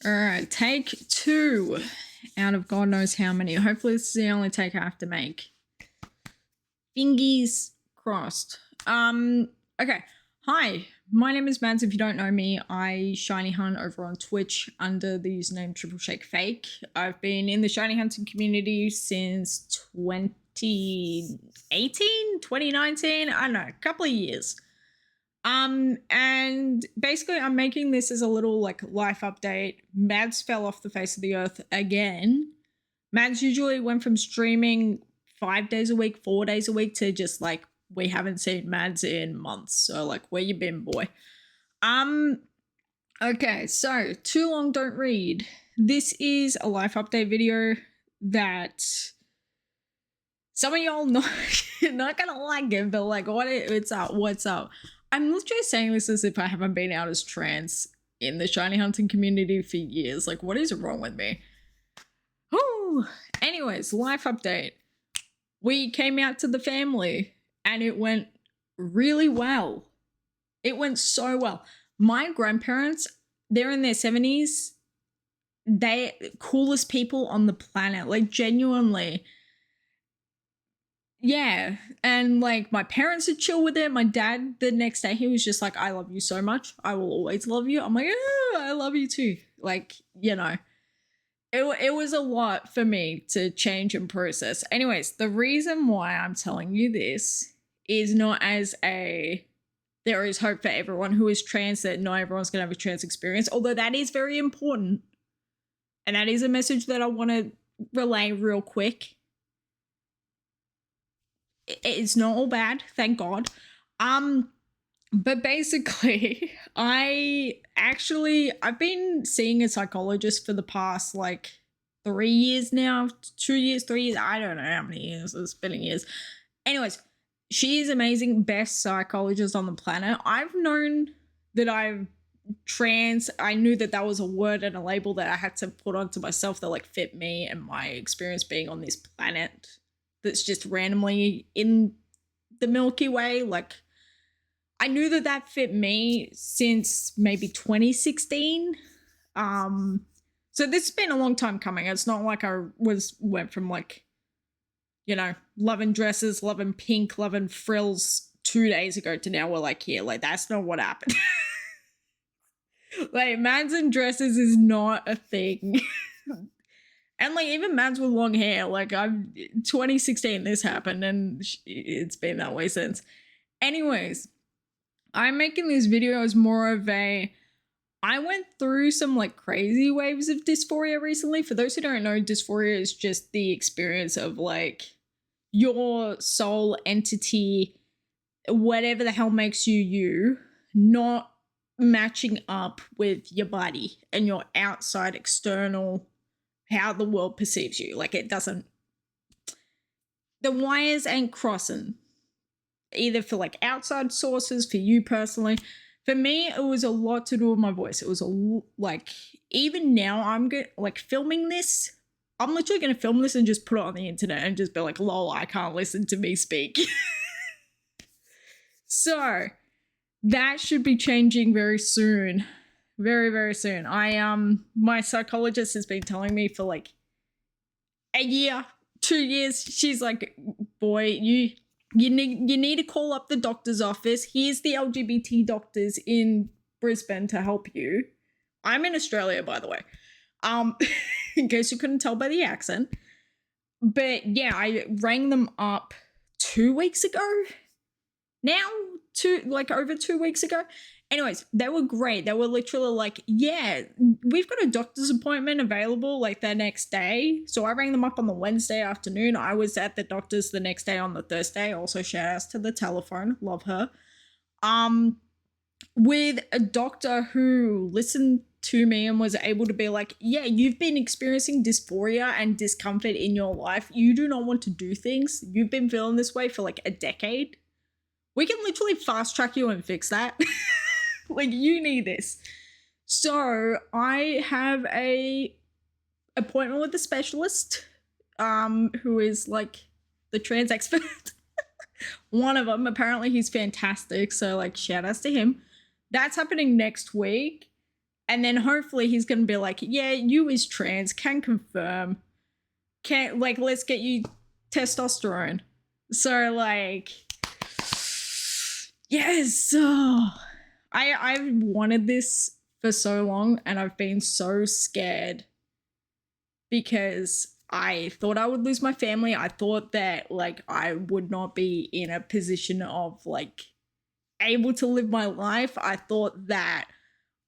All right, take two out of God knows how many. Hopefully, this is the only take I have to make. Fingies crossed. Okay. Hi, my name is Mads. If you don't know me, I shiny hunt over on Twitch under the username Triple Shake Fake. I've been in the shiny hunting community since 2018, 2019. I don't know, a couple of years. And basically I'm making this as a little like life update. Mads fell off the face of the earth again. Mads usually went from streaming 5 days a week, 4 days a week to just like we haven't seen Mads in months. So like where you been, boy? Okay, so too long don't read. This is a life update video that some of y'all not gonna like it, but like what's up? I'm literally saying this as if I haven't been out as trans in the shiny hunting community for years. Like, what is wrong with me? Whew. Anyways, life update. We came out to the family and it went really well. It went so well. My grandparents, they're in their 70s. They're coolest people on the planet. Like, genuinely. Yeah, and like my parents are chill with it. My dad, the next day, he was just like, I love you so much. I will always love you. I'm like, oh, I love you too. Like, you know, it was a lot for me to change and process. Anyways, the reason why I'm telling you this is not as a there is hope for everyone who is trans, that not everyone's going to have a trans experience, although that is very important. And that is a message that I want to relay real quick. It's not all bad, thank God. But basically, I've been seeing a psychologist for the past like 3 years now, 2 years, 3 years. I don't know how many years. It's been years. Anyways, she is amazing, best psychologist on the planet. I've known that I'm trans. I knew that that was a word and a label that I had to put onto myself that like fit me and my experience being on this planet that's just randomly in the Milky Way. Like, I knew that that fit me since maybe 2016. So this has been a long time coming. It's not like I went from like, you know, loving dresses, loving pink, loving frills 2 days ago to now we're like here. Like, that's not what happened. Like, Mads and dresses is not a thing. And like even Mads with long hair, like 2016 this happened and it's been that way since. Anyways, I'm making this video as more of I went through some like crazy waves of dysphoria recently. For those who don't know, dysphoria is just the experience of like your soul entity, whatever the hell makes you, not matching up with your body and your outside external how the world perceives you. Like, it doesn't, the wires ain't crossing, either for like outside sources, for you personally. For me, it was a lot to do with my voice. It was like, even now I'm like filming this, I'm literally going to film this and just put it on the internet and just be like, lol, I can't listen to me speak. So that should be changing very soon. Very, very soon. My psychologist has been telling me for like a year, 2 years. She's like, boy, you need to call up the doctor's office. Here's the LGBT doctors in Brisbane to help you. I'm in Australia, by the way. In case you couldn't tell by the accent. But yeah, I rang them up 2 weeks ago. Now, over 2 weeks ago. Anyways, they were great. They were literally like, yeah, we've got a doctor's appointment available like the next day. So I rang them up on the Wednesday afternoon. I was at the doctor's the next day on the Thursday. Also, shout outs to the telephone. Love her. With a doctor who listened to me and was able to be like, yeah, you've been experiencing dysphoria and discomfort in your life. You do not want to do things. You've been feeling this way for like a decade. We can literally fast track you and fix that. Like, you need this. So I have a appointment with a specialist who is like the trans expert. One of them, apparently he's fantastic. So like shout outs to him. That's happening next week. And then hopefully he's going to be like, yeah, you is trans, can confirm. Can, like, let's get you testosterone. So, like, yes. Oh, I've wanted this for so long, and I've been so scared because I thought I would lose my family. I thought that, like, I would not be in a position of, like, able to live my life. I thought that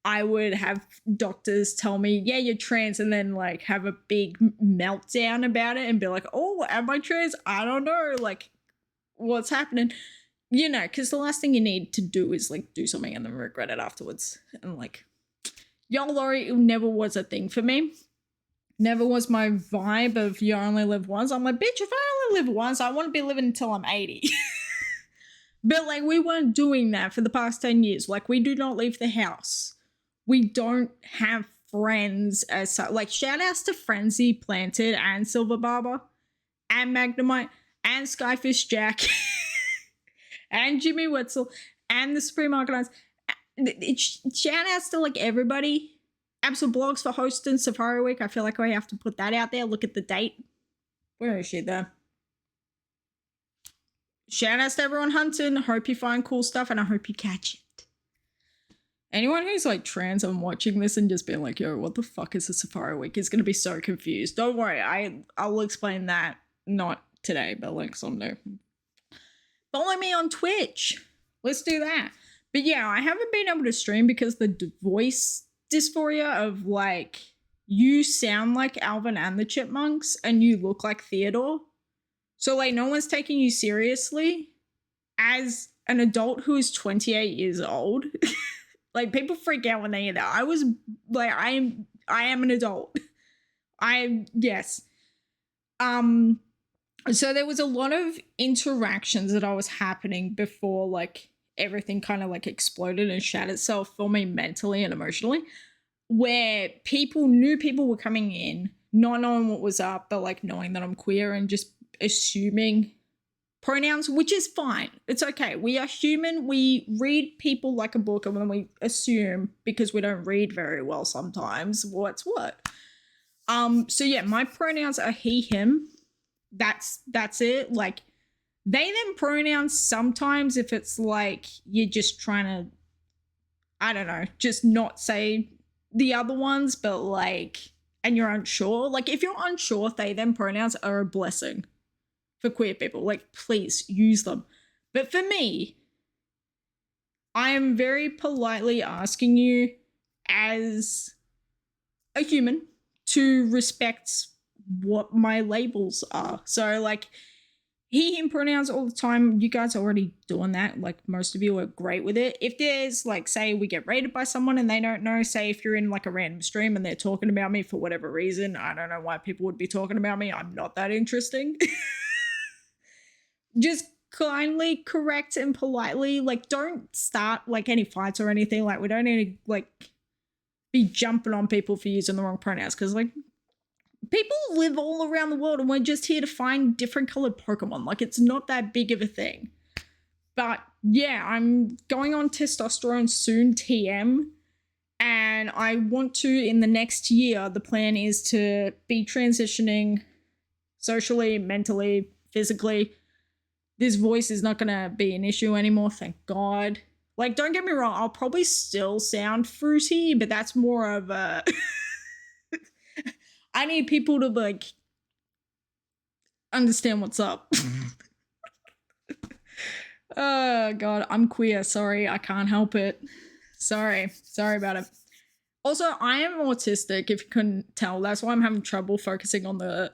I would have doctors tell me, yeah, you're trans, and then, like, have a big meltdown about it and be like, oh, am I trans? I don't know, like, what's happening? You know, because the last thing you need to do is, like, do something and then regret it afterwards. And, like, YOLO, it never was a thing for me. Never was my vibe of you only live once. I'm like, bitch, if I only live once, I want to be living until I'm 80. But, like, we weren't doing that for the past 10 years. Like, we do not leave the house. We don't have friends as such. Like, shout outs to Frenzy Planted and Silver Barber and Magnemite and Skyfish Jack and Jimmy Wetzel and the Supreme Arcanines. Shout outs to, like, everybody. Absol Blogs for hosting Safari Week. I feel like I have to put that out there. Look at the date. Where is she there? Shout outs to everyone hunting. Hope you find cool stuff and I hope you catch it. Anyone who's, like, trans and watching this and just being like, yo, what the fuck is a Safari Week is going to be so confused. Don't worry. I'll explain that. Not today, but, like, someday. Follow me on Twitch. Let's do that. But yeah, I haven't been able to stream because the voice dysphoria of, like, you sound like Alvin and the Chipmunks and you look like Theodore. So, like, no one's taking you seriously as an adult who is 28 years old. Like, people freak out when they hear that. I was like, I am an adult. Yes. So there was a lot of interactions that I was happening before, like, everything kind of, like, exploded and shat itself for me mentally and emotionally, where new people were coming in, not knowing what was up, but, like, knowing that I'm queer and just assuming pronouns, which is fine. It's okay. We are human. We read people like a book, and then we assume, because we don't read very well sometimes, what's what. So yeah, my pronouns are he, him. That's it. Like, they, them pronouns sometimes, if it's like you're just trying to, I don't know, just not say the other ones, but, like, and you're unsure. Like, if you're unsure, they, them pronouns are a blessing for queer people. Like, please use them. But for me, I am very politely asking you as a human to respect what my labels are. So, like, he, him pronouns all the time. You guys are already doing that. Like, most of you are great with it. If there's, like, say we get raided by someone and they don't know, say if you're in, like, a random stream and they're talking about me for whatever reason, I don't know why people would be talking about me. I'm not that interesting. Just kindly, correct, and politely, like, don't start, like, any fights or anything. Like, we don't need to, like, be jumping on people for using the wrong pronouns, because, like, people live all around the world and we're just here to find different colored Pokemon. Like, it's not that big of a thing. But yeah, I'm going on testosterone soon, TM, and I want to, in the next year, the plan is to be transitioning socially, mentally, physically. This voice is not going to be an issue anymore, thank God. Like, don't get me wrong, I'll probably still sound fruity, but that's more of a... I need people to, like, understand what's up. Oh, God, I'm queer. Sorry, I can't help it. Sorry about it. Also, I am autistic, if you couldn't tell. That's why I'm having trouble focusing on the,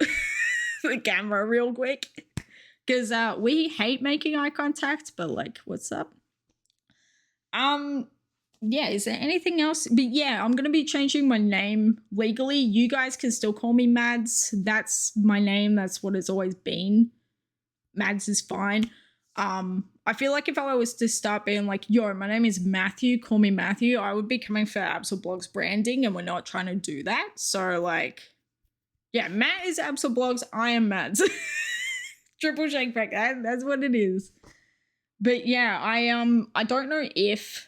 the camera real quick. Because we hate making eye contact, but, like, what's up? Yeah, is there anything else? But yeah, I'm going to be changing my name legally. You guys can still call me Mads. That's my name. That's what it's always been. Mads is fine. I feel like if I was to start being like, yo, my name is Matthew, call me Matthew, I would be coming for Absol Blogs branding, and we're not trying to do that. So, like, yeah, Matt is Absol Blogs, I am Mads. Triple shake back. That's what it is. But yeah, I don't know if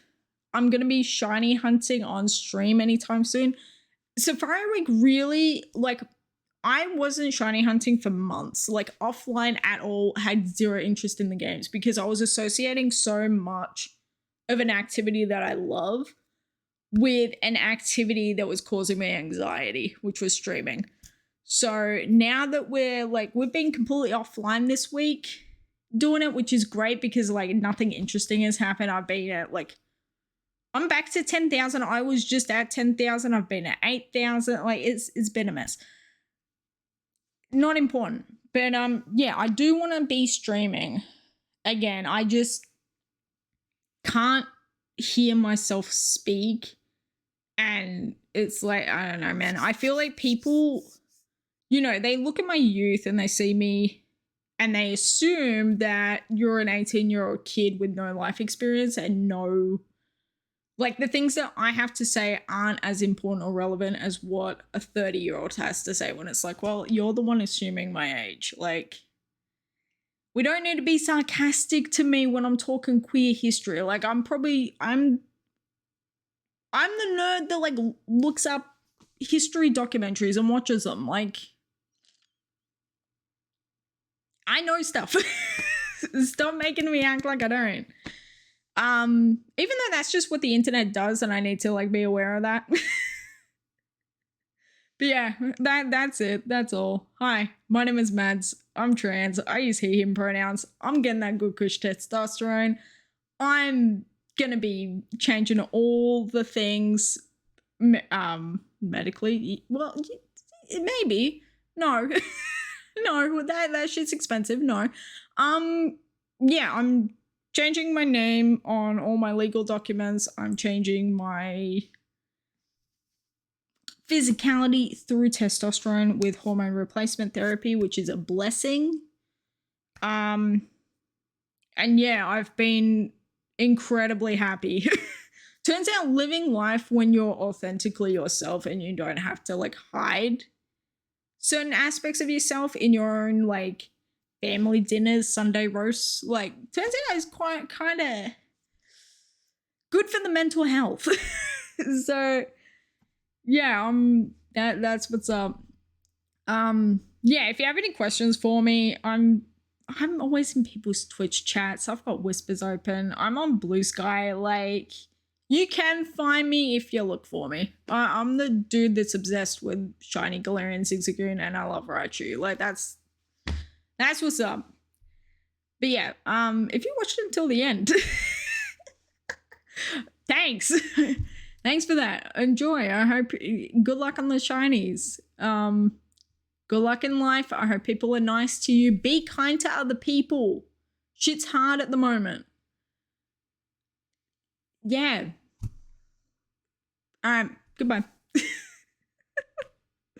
I'm going to be shiny hunting on stream anytime soon. Safari Week really, like, I wasn't shiny hunting for months, like offline at all, had zero interest in the games because I was associating so much of an activity that I love with an activity that was causing me anxiety, which was streaming. So now that we've been completely offline this week doing it, which is great because like nothing interesting has happened. I've been at I'm back to 10,000. I was just at 10,000. I've been at 8,000. Like it's been a mess. Not important. But yeah, I do want to be streaming again. I just can't hear myself speak. And it's like, I don't know, man. I feel like people, they look at my youth and they see me and they assume that you're an 18-year-old kid with no life experience and no, like the things that I have to say aren't as important or relevant as what a 30-year-old has to say when it's like, well, you're the one assuming my age. Like, we don't need to be sarcastic to me when I'm talking queer history. Like, I'm the nerd that like looks up history documentaries and watches them. Like, I know stuff. Stop making me act like I don't. Even though that's just what the internet does and I need to like be aware of that. But yeah, that's it. That's all. Hi, my name is Mads. I'm trans. I use he, him pronouns. I'm getting that good kush testosterone. I'm gonna be changing all the things medically. Well, maybe. No. No, that shit's expensive. No. Yeah, I'm changing my name on all my legal documents. I'm changing my physicality through testosterone with hormone replacement therapy, which is a blessing. And yeah, I've been incredibly happy. Turns out living life when you're authentically yourself and you don't have to like hide certain aspects of yourself in your own like family dinners, Sunday roasts, like turns out it's quite kind of good for the mental health. So yeah, that's what's up. Yeah, if you have any questions for me, I'm always in people's Twitch chats. I've got whispers open. I'm on Blue Sky. Like, you can find me if you look for me. I'm the dude that's obsessed with shiny Galarian Zigzagoon and I love Raichu. Like, that's what's up. But yeah, if you watched it until the end, thanks. Thanks for that. Enjoy. I hope good luck on the shinies. Good luck in life. I hope people are nice to you. Be kind to other people. Shit's hard at the moment. Yeah. All right. Goodbye.